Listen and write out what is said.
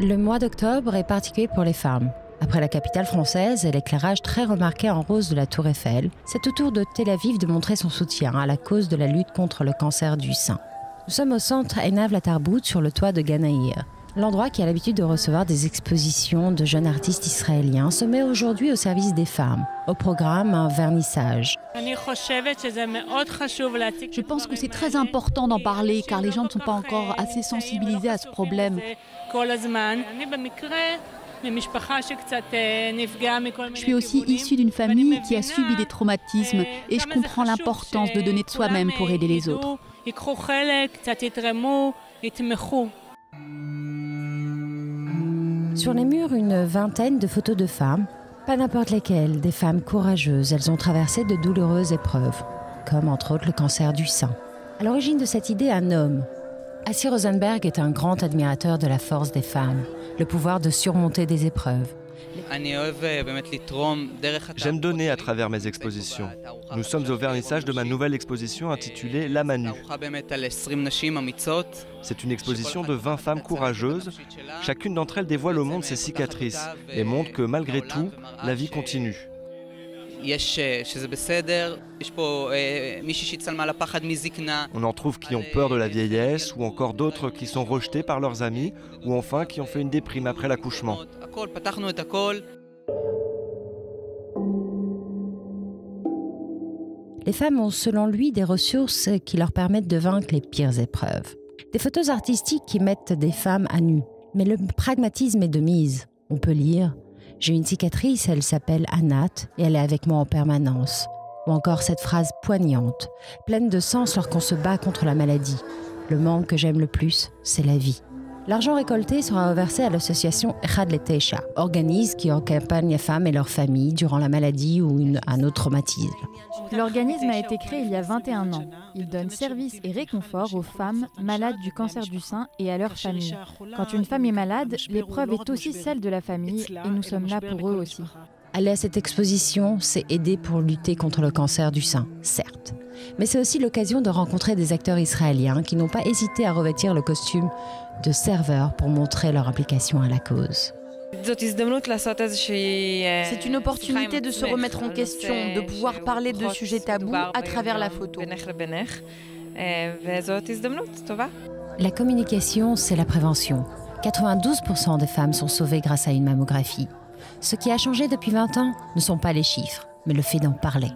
Le mois d'octobre est particulier pour les femmes. Après la capitale française et l'éclairage très remarqué en rose de la Tour Eiffel, c'est au tour de Tel Aviv de montrer son soutien à la cause de la lutte contre le cancer du sein. Nous sommes au centre Einav Latarbout sur le toit de Ganaïr. L'endroit qui a l'habitude de recevoir des expositions de jeunes artistes israéliens se met aujourd'hui au service des femmes. Au programme, un vernissage. Je pense que c'est très important d'en parler car les gens ne sont pas encore assez sensibilisés à ce problème. Je suis aussi issue d'une famille qui a subi des traumatismes et je comprends l'importance de donner de soi-même pour aider les autres. Sur les murs, une vingtaine de photos de femmes, pas n'importe lesquelles, des femmes courageuses. Elles ont traversé de douloureuses épreuves, comme entre autres le cancer du sein. À l'origine de cette idée, un homme. Assi Rosenberg est un grand admirateur de la force des femmes, le pouvoir de surmonter des épreuves. J'aime donner à travers mes expositions. Nous sommes au vernissage de ma nouvelle exposition intitulée La Manu. C'est une exposition de 20 femmes courageuses. Chacune d'entre elles dévoile au monde ses cicatrices et montre que malgré tout, la vie continue. On en trouve qui ont peur de la vieillesse, ou encore d'autres qui sont rejetés par leurs amis, ou enfin qui ont fait une déprime après l'accouchement. Les femmes ont selon lui des ressources qui leur permettent de vaincre les pires épreuves. Des photos artistiques qui mettent des femmes à nu. Mais le pragmatisme est de mise. On peut lire « J'ai une cicatrice, elle s'appelle Anat et elle est avec moi en permanence ». Ou encore cette phrase poignante, pleine de sens lorsqu'on se bat contre la maladie. « Le membre que j'aime le plus, c'est la vie ». L'argent récolté sera reversé à l'association Echad Leteisha, organisme qui accompagne les femmes et leurs familles durant la maladie ou un autre traumatisme. L'organisme a été créé il y a 21 ans. Il donne service et réconfort aux femmes malades du cancer du sein et à leurs familles. Quand une femme est malade, l'épreuve est aussi celle de la famille et nous sommes là pour eux aussi. Aller à cette exposition, c'est aider pour lutter contre le cancer du sein, certes. Mais c'est aussi l'occasion de rencontrer des acteurs israéliens qui n'ont pas hésité à revêtir le costume de serveurs pour montrer leur implication à la cause. C'est une opportunité de se remettre en question, de pouvoir parler de sujets tabous à travers la photo. La communication, c'est la prévention. 92% des femmes sont sauvées grâce à une mammographie. Ce qui a changé depuis 20 ans ne sont pas les chiffres, mais le fait d'en parler.